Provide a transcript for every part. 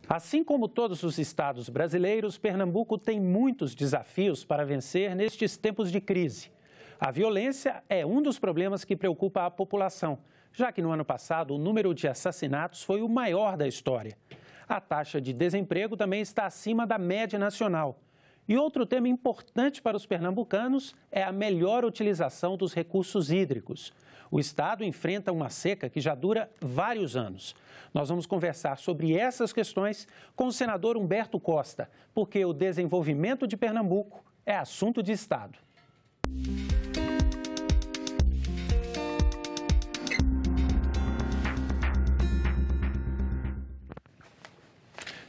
Assim como todos os estados brasileiros, Pernambuco tem muitos desafios para vencer nestes tempos de crise. A violência é um dos problemas que preocupa a população, já que no ano passado o número de assassinatos foi o maior da história. A taxa de desemprego também está acima da média nacional. E outro tema importante para os pernambucanos é a melhor utilização dos recursos hídricos. O estado enfrenta uma seca que já dura vários anos. Nós vamos conversar sobre essas questões com o senador Humberto Costa, porque o desenvolvimento de Pernambuco é assunto de estado.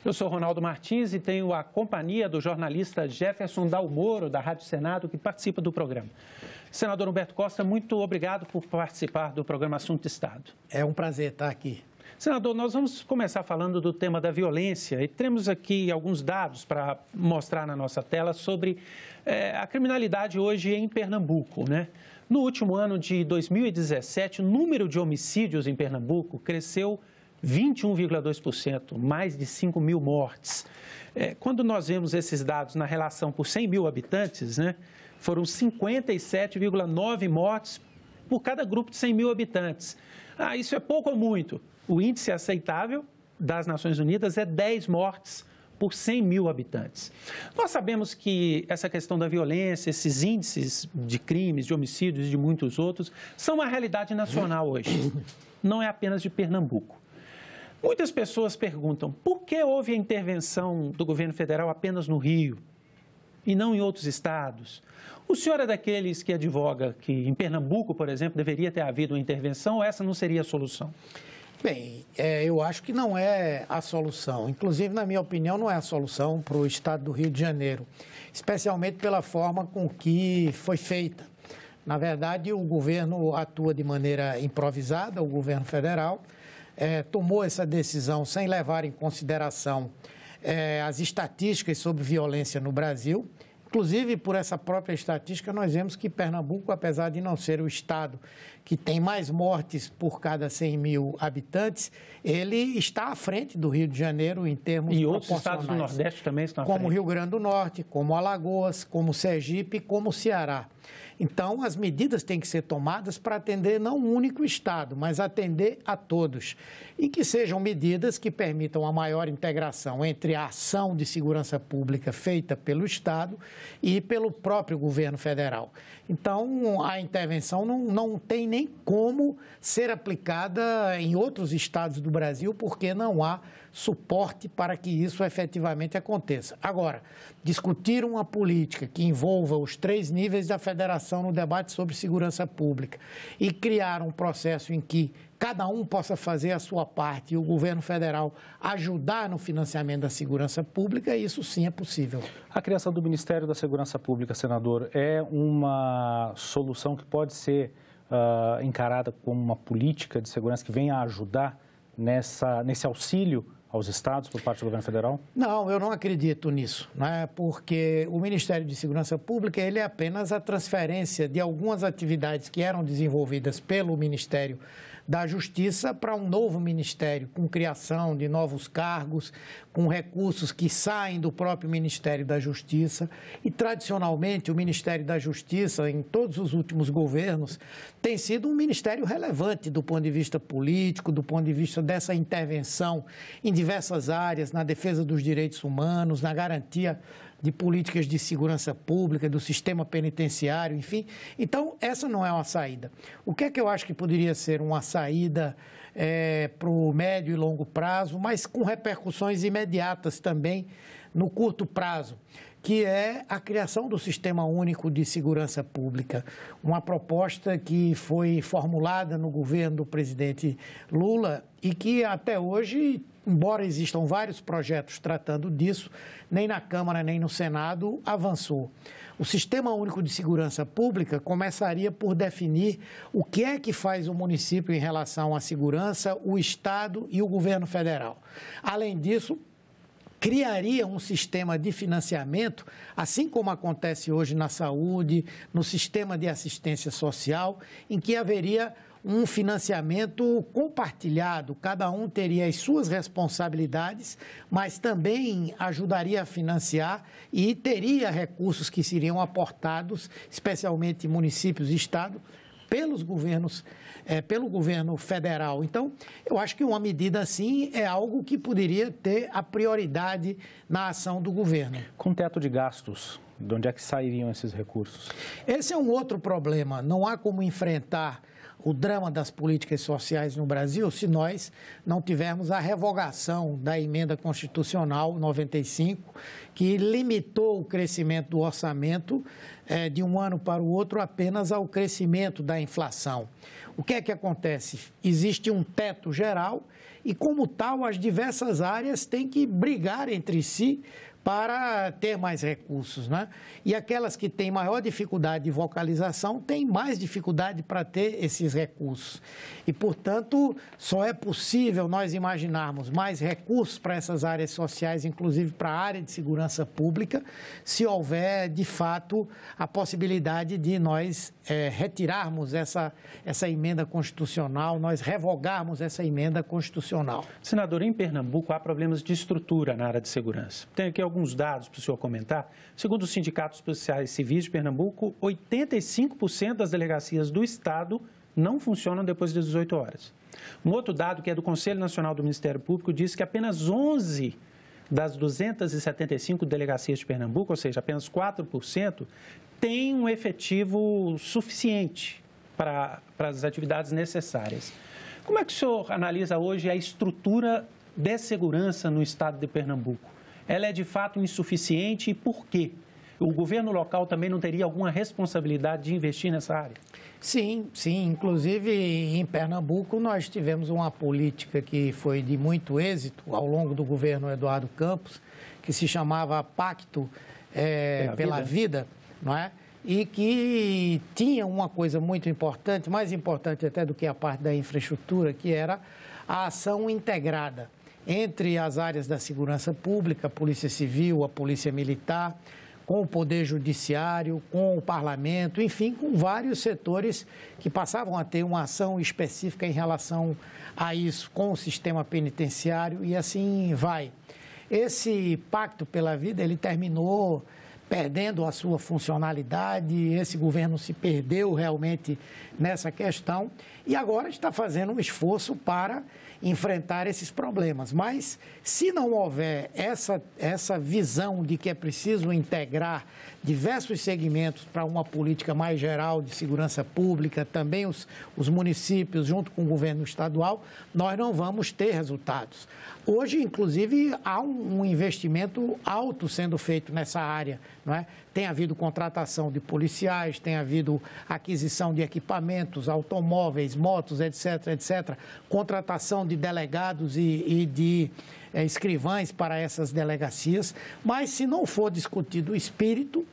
Eu sou Ronaldo Martins e tenho a companhia do jornalista Jefferson Dalmoro, da Rádio Senado, que participa do programa. Senador Humberto Costa, muito obrigado por participar do programa Assunto Estado. É um prazer estar aqui. Senador, nós vamos começar falando do tema da violência e temos aqui alguns dados para mostrar na nossa tela sobre a criminalidade hoje em Pernambuco, né? No último ano de 2017, o número de homicídios em Pernambuco cresceu 21,2%, mais de 5 mil mortes. Quando nós vemos esses dados na relação por 100 mil habitantes, né, foram 57,9 mortes por cada grupo de 100 mil habitantes. Isso é pouco ou muito? O índice aceitável das Nações Unidas é 10 mortes por 100 mil habitantes. Nós sabemos que essa questão da violência, esses índices de crimes, de homicídios e de muitos outros, são uma realidade nacional hoje, não é apenas de Pernambuco. Muitas pessoas perguntam por que houve a intervenção do governo federal apenas no Rio e não em outros estados. O senhor é daqueles que advoga que em Pernambuco, por exemplo, deveria ter havido uma intervenção ou essa não seria a solução? Bem, eu acho que não é a solução. Inclusive, na minha opinião, não é a solução para o estado do Rio de Janeiro, especialmente pela forma com que foi feita. Na verdade, o governo atua de maneira improvisada, o governo federal tomou essa decisão sem levar em consideração as estatísticas sobre violência no Brasil. Inclusive, por essa própria estatística, nós vemos que Pernambuco, apesar de não ser o estado que tem mais mortes por cada 100 mil habitantes, ele está à frente do Rio de Janeiro em termos proporcionais. E outros estados do Nordeste também estão à frente. Como Rio Grande do Norte, como Alagoas, como Sergipe, como Ceará. Então, as medidas têm que ser tomadas para atender não um único estado, mas atender a todos. E que sejam medidas que permitam a maior integração entre a ação de segurança pública feita pelo estado e pelo próprio governo federal. Então, a intervenção não tem nem como ser aplicada em outros estados do Brasil, porque não há suporte para que isso efetivamente aconteça. Agora, discutir uma política que envolva os 3 níveis da federação no debate sobre segurança pública e criar um processo em que cada um possa fazer a sua parte e o governo federal ajudar no financiamento da segurança pública, isso sim é possível. A criação do Ministério da Segurança Pública, senador, é uma solução que pode ser encarada como uma política de segurança que venha a ajudar nesse auxílio aos estados por parte do governo federal? Não, eu não acredito nisso, né? Porque o Ministério de Segurança Pública ele é apenas a transferência de algumas atividades que eram desenvolvidas pelo Ministério da Justiça para um novo ministério, com criação de novos cargos, com recursos que saem do próprio Ministério da Justiça. E, tradicionalmente, o Ministério da Justiça, em todos os últimos governos, tem sido um ministério relevante do ponto de vista político, do ponto de vista dessa intervenção em diversas áreas, na defesa dos direitos humanos, na garantia de políticas de segurança pública, do sistema penitenciário, enfim. Então, essa não é uma saída. O que é que eu acho que poderia ser uma saída para o médio e longo prazo, mas com repercussões imediatas também no curto prazo, que é a criação do Sistema Único de Segurança Pública, uma proposta que foi formulada no governo do presidente Lula e que até hoje, embora existam vários projetos tratando disso, nem na Câmara nem no Senado avançou. O Sistema Único de Segurança Pública começaria por definir o que é que faz o município em relação à segurança, o Estado e o governo federal. Além disso, criaria um sistema de financiamento, assim como acontece hoje na saúde, no sistema de assistência social, em que haveria um financiamento compartilhado, cada um teria as suas responsabilidades, mas também ajudaria a financiar e teria recursos que seriam aportados, especialmente municípios e estado, pelos governos, pelo governo federal. Então, eu acho que uma medida assim é algo que poderia ter a prioridade na ação do governo. Com teto de gastos, de onde é que sairiam esses recursos? Esse é um outro problema. Não há como enfrentar o drama das políticas sociais no Brasil se nós não tivermos a revogação da emenda constitucional 95, que limitou o crescimento do orçamento de um ano para o outro apenas ao crescimento da inflação. O que é que acontece? Existe um teto geral e, como tal, as diversas áreas têm que brigar entre si para ter mais recursos, né? E aquelas que têm maior dificuldade de vocalização têm mais dificuldade para ter esses recursos. E, portanto, só é possível nós imaginarmos mais recursos para essas áreas sociais, inclusive para a área de segurança pública, se houver, de fato, a possibilidade de nós retirarmos essa emenda constitucional, nós revogarmos essa emenda constitucional. Senador, em Pernambuco há problemas de estrutura na área de segurança. Tem aqui alguns dados para o senhor comentar. Segundo os sindicatos policiais civis de Pernambuco, 85% das delegacias do estado não funcionam depois das 18 horas. Um outro dado, que é do Conselho Nacional do Ministério Público, diz que apenas 11 das 275 delegacias de Pernambuco, ou seja, apenas 4%, têm um efetivo suficiente para as atividades necessárias. Como é que o senhor analisa hoje a estrutura de segurança no estado de Pernambuco? Ela é de fato insuficiente e por quê? O governo local também não teria alguma responsabilidade de investir nessa área? Sim, sim. Inclusive, em Pernambuco, nós tivemos uma política que foi de muito êxito ao longo do governo Eduardo Campos, que se chamava Pacto pela Vida, não é? E que tinha uma coisa muito importante, mais importante até do que a parte da infraestrutura, que era a ação integrada entre as áreas da segurança pública, a Polícia Civil, a Polícia Militar, com o Poder Judiciário, com o Parlamento, enfim, com vários setores que passavam a ter uma ação específica em relação a isso, com o sistema penitenciário e assim vai. Esse Pacto pela Vida, ele terminou perdendo a sua funcionalidade, esse governo se perdeu realmente nessa questão e agora está fazendo um esforço para enfrentar esses problemas. Mas, se não houver essa visão de que é preciso integrar diversos segmentos para uma política mais geral de segurança pública, também os municípios, junto com o governo estadual, nós não vamos ter resultados. Hoje, inclusive, há um investimento alto sendo feito nessa área, não é? Tem havido contratação de policiais, tem havido aquisição de equipamentos, automóveis, motos, etc., etc., contratação de delegados e de escrivães para essas delegacias, mas se não for discutido o espírito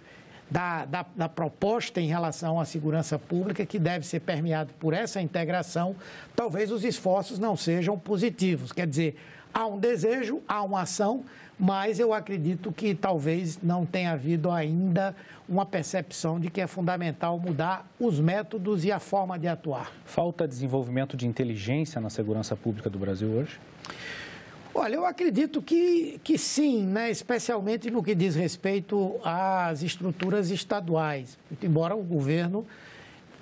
da proposta em relação à segurança pública, que deve ser permeado por essa integração, talvez os esforços não sejam positivos. Quer dizer, há um desejo, há uma ação, mas eu acredito que talvez não tenha havido ainda uma percepção de que é fundamental mudar os métodos e a forma de atuar. Falta desenvolvimento de inteligência na segurança pública do Brasil hoje? Olha, eu acredito que sim, né? Especialmente no que diz respeito às estruturas estaduais. Embora o governo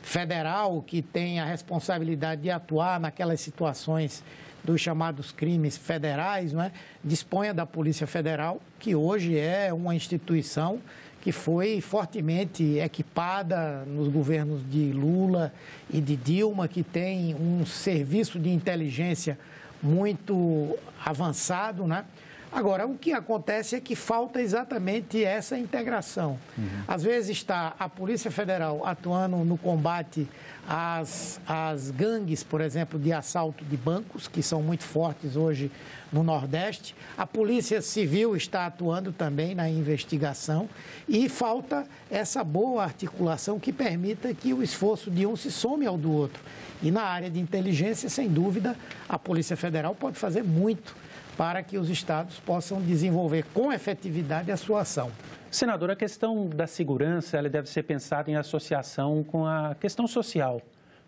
federal, que tem a responsabilidade de atuar naquelas situações dos chamados crimes federais, né, disponha da Polícia Federal, que hoje é uma instituição que foi fortemente equipada nos governos de Lula e de Dilma, que tem um serviço de inteligência muito avançado, né? Agora, o que acontece é que falta exatamente essa integração. Às vezes está a Polícia Federal atuando no combate às gangues, por exemplo, de assalto de bancos, que são muito fortes hoje no Nordeste. A Polícia Civil está atuando também na investigação e falta essa boa articulação que permita que o esforço de um se some ao do outro. E na área de inteligência, sem dúvida, a Polícia Federal pode fazer muito para que os estados possam desenvolver com efetividade a sua ação. Senador, a questão da segurança ela deve ser pensada em associação com a questão social.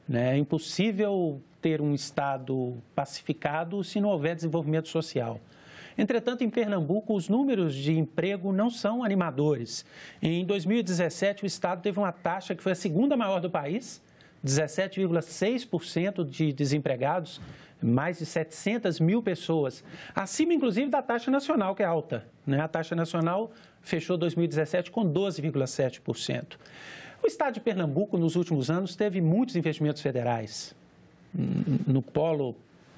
né? É impossível ter um Estado pacificado se não houver desenvolvimento social. Entretanto, em Pernambuco, os números de emprego não são animadores. Em 2017, o Estado teve uma taxa que foi a segunda maior do país, 17,6% de desempregados, mais de 700 mil pessoas, acima, inclusive, da taxa nacional, que é alta, né? A taxa nacional fechou 2017 com 12,7%. O Estado de Pernambuco, nos últimos anos, teve muitos investimentos federais, no polo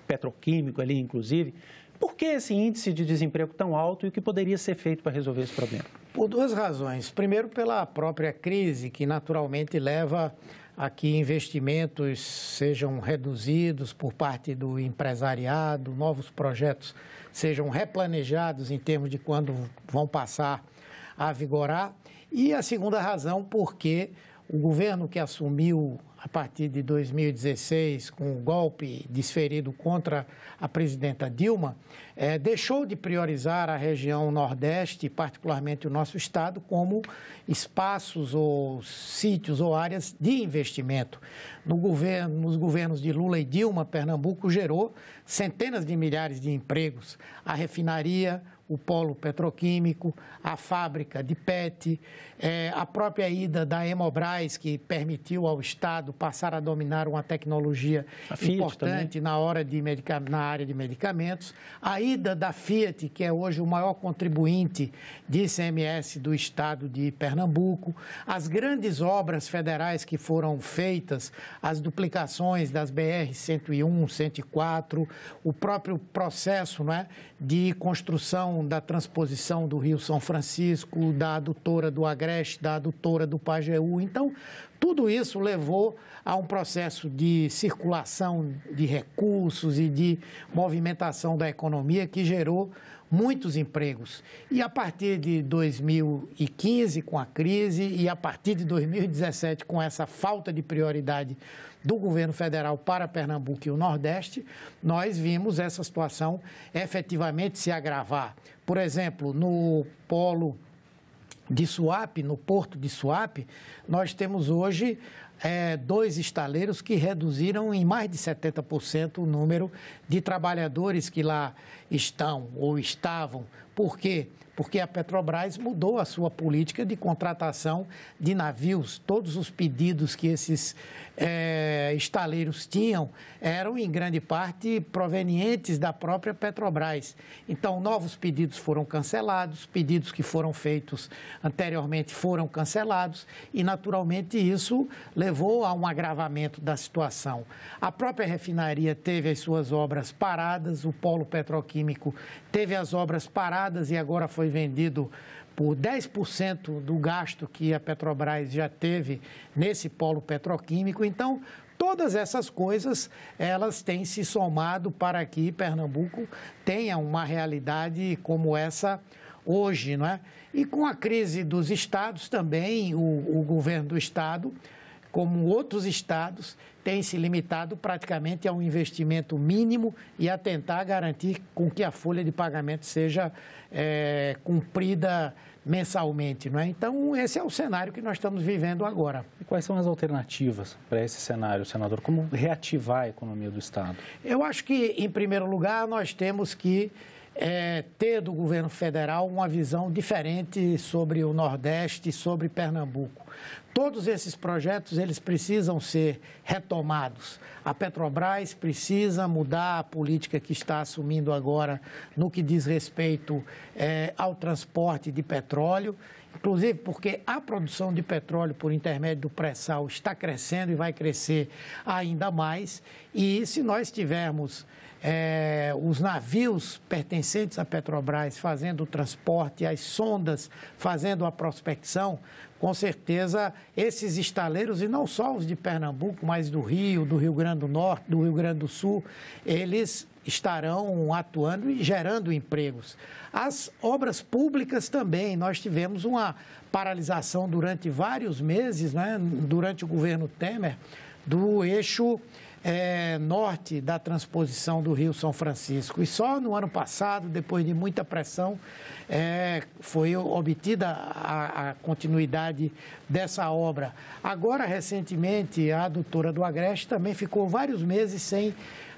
petroquímico ali, inclusive. Por que esse índice de desemprego tão alto e o que poderia ser feito para resolver esse problema? Por duas razões. Primeiro, pela própria crise, que naturalmente leva a que investimentos sejam reduzidos por parte do empresariado, novos projetos sejam replanejados em termos de quando vão passar a vigorar. E a segunda razão, porque o governo que assumiu a partir de 2016, com o golpe desferido contra a presidenta Dilma, deixou de priorizar a região Nordeste, particularmente o nosso estado, como espaços ou sítios ou áreas de investimento. Nos governos de Lula e Dilma, Pernambuco gerou centenas de milhares de empregos. A refinaria, o polo petroquímico, a fábrica de PET, a própria ida da Hemobras, que permitiu ao Estado passar a dominar uma tecnologia importante na área de medicamentos, a ida da Fiat, que é hoje o maior contribuinte de ICMS do Estado de Pernambuco, as grandes obras federais que foram feitas, as duplicações das BR-101, 104, o próprio processo, né, de construção da transposição do Rio São Francisco, da adutora do Agreste, da adutora do Pajeú. Então, tudo isso levou a um processo de circulação de recursos e de movimentação da economia que gerou muitos empregos. E a partir de 2015, com a crise, e a partir de 2017, com essa falta de prioridade do governo federal para Pernambuco e o Nordeste, nós vimos essa situação efetivamente se agravar. Por exemplo, no polo de Suape, no porto de Suape, nós temos hoje 2 estaleiros que reduziram em mais de 70% o número de trabalhadores que lá estão ou estavam. Por quê? Porque a Petrobras mudou a sua política de contratação de navios. Todos os pedidos que esses estaleiros tinham eram, em grande parte, provenientes da própria Petrobras. Então, novos pedidos foram cancelados, pedidos que foram feitos anteriormente foram cancelados e, naturalmente, isso levou a um agravamento da situação. A própria refinaria teve as suas obras paradas, o polo petroquímico teve as obras paradas e agora foi vendido por 10% do gasto que a Petrobras já teve nesse polo petroquímico. Então, todas essas coisas, elas têm se somado para que Pernambuco tenha uma realidade como essa hoje, não é? E com a crise dos estados também, o governo do estado, como outros estados, tem se limitado praticamente a um investimento mínimo e a tentar garantir com que a folha de pagamento seja cumprida mensalmente, não é? Então, esse é o cenário que nós estamos vivendo agora. E quais são as alternativas para esse cenário, senador? Como reativar a economia do estado? Eu acho que, em primeiro lugar, nós temos que ter do governo federal uma visão diferente sobre o Nordeste e sobre Pernambuco. Todos esses projetos, eles precisam ser retomados. A Petrobras precisa mudar a política que está assumindo agora no que diz respeito ao transporte de petróleo, inclusive porque a produção de petróleo por intermédio do pré-sal está crescendo e vai crescer ainda mais. E se nós tivermos os navios pertencentes à Petrobras fazendo o transporte, as sondas fazendo a prospecção, com certeza esses estaleiros, e não só os de Pernambuco, mas do Rio Grande do Norte, do Rio Grande do Sul, eles estarão atuando e gerando empregos. As obras públicas também, nós tivemos uma paralisação durante vários meses, né, durante o governo Temer, do eixo norte da transposição do Rio São Francisco. E só no ano passado, depois de muita pressão, foi obtida a continuidade dessa obra. Agora, recentemente, a adutora do Agreste também ficou vários meses sem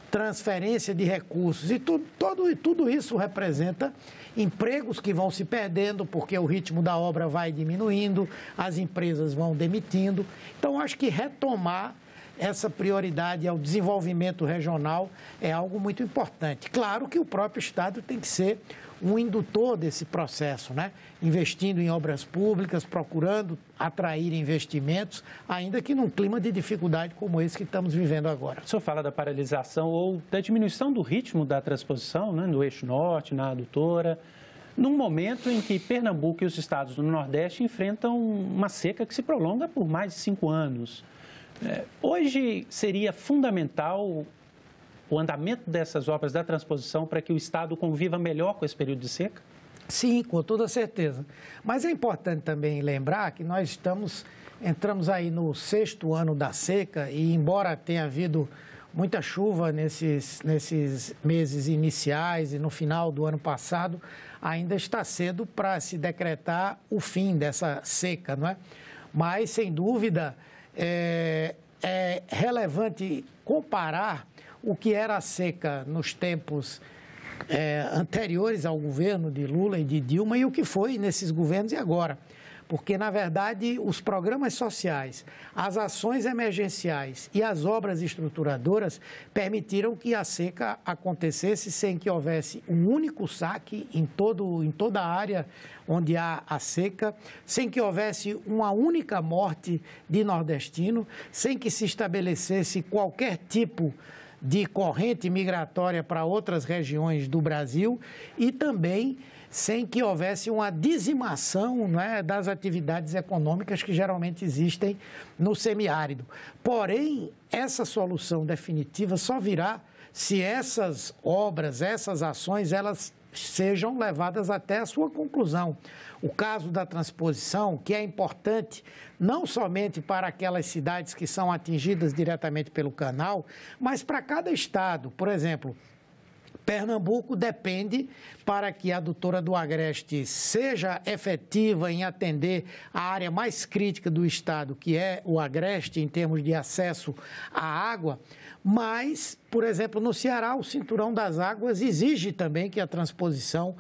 transferência de recursos. E tudo isso representa empregos que vão se perdendo, porque o ritmo da obra vai diminuindo, as empresas vão demitindo. Então, acho que retomar essa prioridade ao desenvolvimento regional é algo muito importante. Claro que o próprio Estado tem que ser um indutor desse processo, né? Investindo em obras públicas, procurando atrair investimentos, ainda que num clima de dificuldade como esse que estamos vivendo agora. O senhor fala da paralisação ou da diminuição do ritmo da transposição, né, no eixo norte, na adutora, num momento em que Pernambuco e os estados do Nordeste enfrentam uma seca que se prolonga por mais de 5 anos. Hoje seria fundamental o andamento dessas obras da transposição para que o Estado conviva melhor com esse período de seca? Sim, com toda certeza. Mas é importante também lembrar que nós entramos aí no 6º ano da seca e, embora tenha havido muita chuva nesses meses iniciais e no final do ano passado, ainda está cedo para se decretar o fim dessa seca, não é? Mas, sem dúvida, é relevante comparar o que era a seca nos tempos anteriores ao governo de Lula e de Dilma e o que foi nesses governos e agora. Porque, na verdade, os programas sociais, as ações emergenciais e as obras estruturadoras permitiram que a seca acontecesse sem que houvesse um único saque em toda a área onde há a seca, sem que houvesse uma única morte de nordestino, sem que se estabelecesse qualquer tipo de corrente migratória para outras regiões do Brasil e também sem que houvesse uma dizimação, né, das atividades econômicas que geralmente existem no semiárido. Porém, essa solução definitiva só virá se essas obras, essas ações, elas sejam levadas até a sua conclusão. O caso da transposição, que é importante não somente para aquelas cidades que são atingidas diretamente pelo canal, mas para cada estado. Por exemplo, Pernambuco depende para que a adutora do Agreste seja efetiva em atender a área mais crítica do estado, que é o Agreste, em termos de acesso à água. Mas, por exemplo, no Ceará, o Cinturão das Águas exige também que a transposição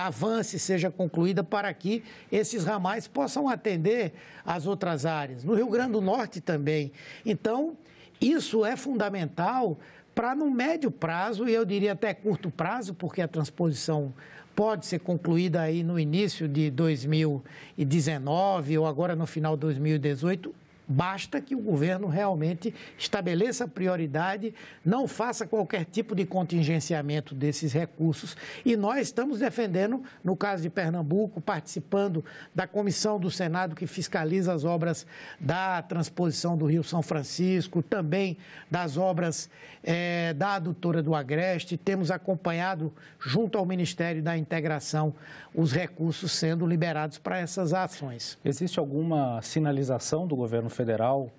avance, seja concluída para que esses ramais possam atender as outras áreas. No Rio Grande do Norte também. Então, isso é fundamental para, no médio prazo, e eu diria até curto prazo, porque a transposição pode ser concluída aí no início de 2019 ou agora no final de 2018, basta que o governo realmente estabeleça prioridade, não faça qualquer tipo de contingenciamento desses recursos. E nós estamos defendendo, no caso de Pernambuco, participando da comissão do Senado que fiscaliza as obras da transposição do Rio São Francisco, também das obras da adutora do Agreste. Temos acompanhado, junto ao Ministério da Integração, os recursos sendo liberados para essas ações. Existe alguma sinalização do governo federal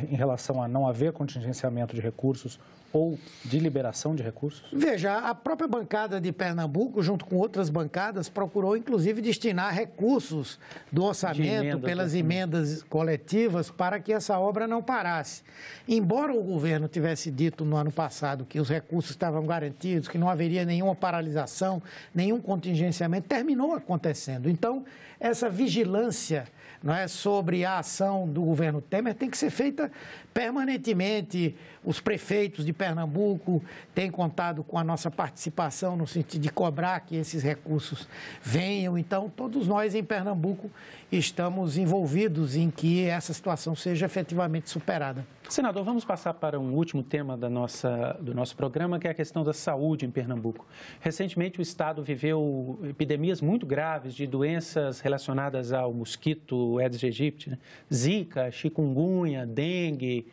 em relação a não haver contingenciamento de recursos ou de liberação de recursos? Veja, a própria bancada de Pernambuco, junto com outras bancadas, procurou, inclusive, destinar recursos do orçamento pelas emendas coletivas para que essa obra não parasse. Embora o governo tivesse dito no ano passado que os recursos estavam garantidos, que não haveria nenhuma paralisação, nenhum contingenciamento, terminou acontecendo. Então, essa vigilância, não é, sobre a ação do governo Temer tem que ser feita permanentemente. Os prefeitos de Pernambuco têm contado com a nossa participação no sentido de cobrar que esses recursos venham. Então, todos nós em Pernambuco estamos envolvidos em que essa situação seja efetivamente superada. Senador, vamos passar para um último tema do nosso programa, que é a questão da saúde em Pernambuco. Recentemente, o Estado viveu epidemias muito graves de doenças relacionadas ao mosquito Aedes aegypti, né? Zika, chikungunya, dengue.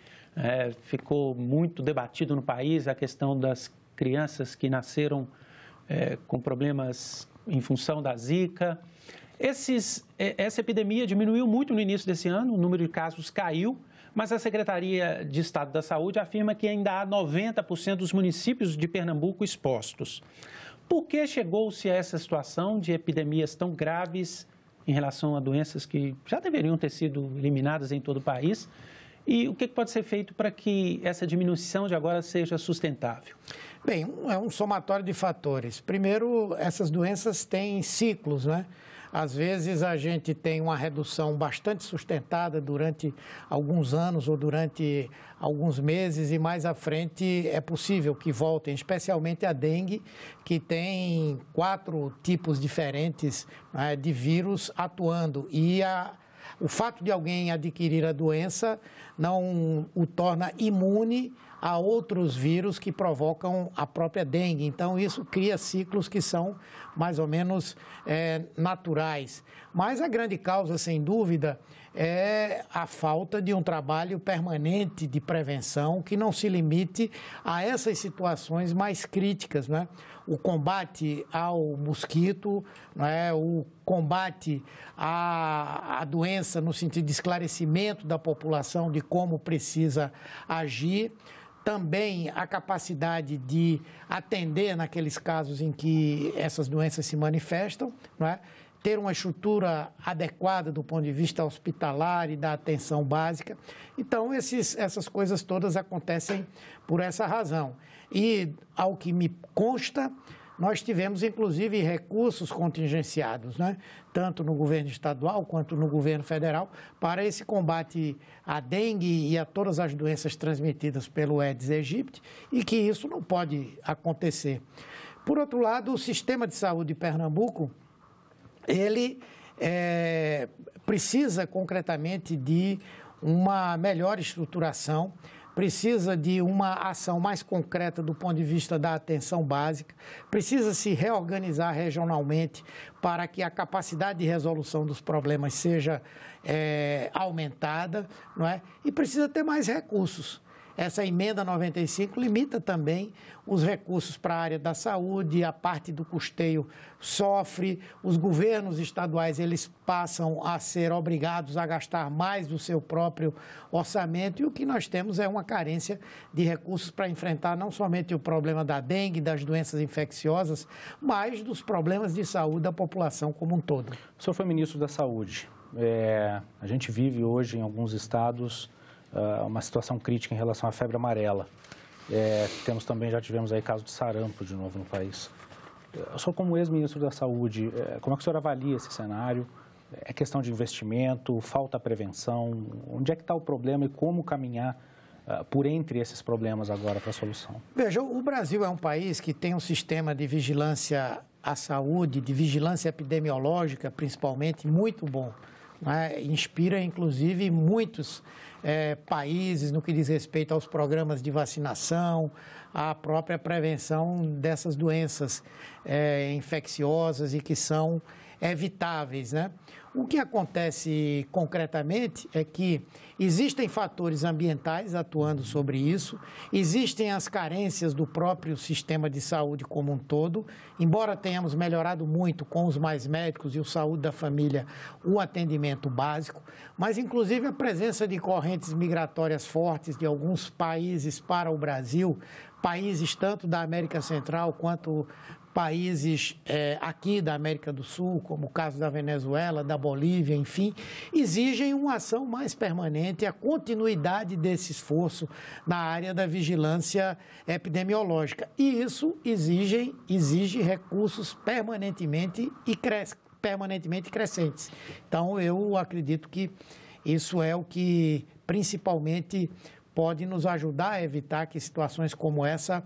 Ficou muito debatido no país a questão das crianças que nasceram com problemas em função da Zika. Essa epidemia diminuiu muito no início desse ano, o número de casos caiu, mas a Secretaria de Estado da Saúde afirma que ainda há 90% dos municípios de Pernambuco expostos. Por que chegou-se a essa situação de epidemias tão graves em relação a doenças que já deveriam ter sido eliminadas em todo o país? E o que pode ser feito para que essa diminuição de agora seja sustentável? Bem, é um somatório de fatores. Primeiro, essas doenças têm ciclos, né? Às vezes a gente tem uma redução bastante sustentada durante alguns anos ou durante alguns meses e mais à frente é possível que voltem, especialmente a dengue, que tem 4 tipos diferentes, né, de vírus atuando e o fato de alguém adquirir a doença não o torna imune a outros vírus que provocam a própria dengue. Então, isso cria ciclos que são mais ou menos naturais. Mas a grande causa, sem dúvida, é a falta de um trabalho permanente de prevenção que não se limite a essas situações mais críticas, né? O combate ao mosquito, né? O combate à doença no sentido de esclarecimento da população de como precisa agir, também a capacidade de atender naqueles casos em que essas doenças se manifestam, não é? Ter uma estrutura adequada do ponto de vista hospitalar e da atenção básica. Então, essas coisas todas acontecem por essa razão. E, ao que me consta, nós tivemos, inclusive, recursos contingenciados, né? Tanto no governo estadual quanto no governo federal, para esse combate à dengue e a todas as doenças transmitidas pelo Aedes aegypti, e que isso não pode acontecer. Por outro lado, o sistema de saúde de Pernambuco, ele precisa concretamente de uma melhor estruturação, precisa de uma ação mais concreta do ponto de vista da atenção básica, precisa se reorganizar regionalmente para que a capacidade de resolução dos problemas seja aumentada, não é? E precisa ter mais recursos. Essa emenda 95 limita também os recursos para a área da saúde, a parte do custeio sofre, os governos estaduais eles passam a ser obrigados a gastar mais do seu próprio orçamento e o que nós temos é uma carência de recursos para enfrentar não somente o problema da dengue, das doenças infecciosas, mas dos problemas de saúde da população como um todo. O senhor foi ministro da Saúde. A gente vive hoje em alguns estados uma situação crítica em relação à febre amarela. Já tivemos aí caso de sarampo de novo no país. O senhor, como ex-ministro da Saúde, como é que o senhor avalia esse cenário? É questão de investimento, falta prevenção? Onde é que está o problema e como caminhar por entre esses problemas agora para a solução? Veja, o Brasil é um país que tem um sistema de vigilância à saúde, de vigilância epidemiológica, principalmente, muito bom. Né? Inspira, inclusive, muitos países no que diz respeito aos programas de vacinação, à própria prevenção dessas doenças infecciosas e que são evitáveis, né? O que acontece concretamente é que existem fatores ambientais atuando sobre isso, existem as carências do próprio sistema de saúde como um todo, embora tenhamos melhorado muito com os mais médicos e o saúde da família, o atendimento básico, mas inclusive a presença de correntes migratórias fortes de alguns países para o Brasil, países tanto da América Central quanto países aqui da América do Sul, como o caso da Venezuela, da Bolívia, enfim, exigem uma ação mais permanente, a continuidade desse esforço na área da vigilância epidemiológica. E isso exige recursos permanentemente crescentes. Então, eu acredito que isso é o que principalmente pode nos ajudar a evitar que situações como essas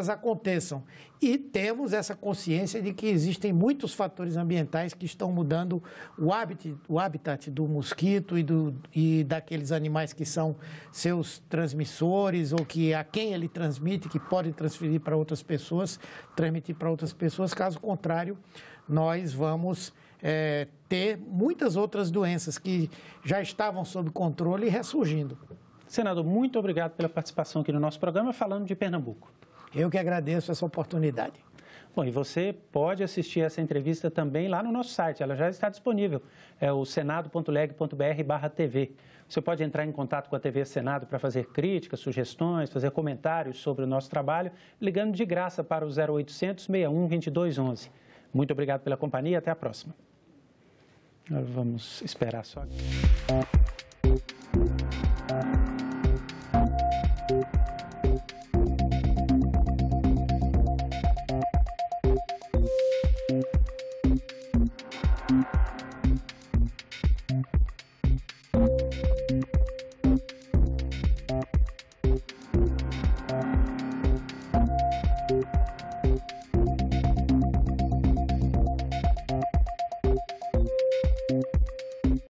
aconteçam. E temos essa consciência de que existem muitos fatores ambientais que estão mudando o habitat do mosquito e daqueles animais que são seus transmissores ou que a quem ele transmite, que podem transmitir para outras pessoas. Caso contrário, nós vamos ter muitas outras doenças que já estavam sob controle ressurgindo. Senador, muito obrigado pela participação aqui no nosso programa, falando de Pernambuco. Eu que agradeço essa oportunidade. Bom, e você pode assistir essa entrevista também lá no nosso site, ela já está disponível, é o senado.leg.br/TV. Você pode entrar em contato com a TV Senado para fazer críticas, sugestões, fazer comentários sobre o nosso trabalho, ligando de graça para o 0800 61 2211. Muito obrigado pela companhia, até a próxima. Vamos esperar só aqui.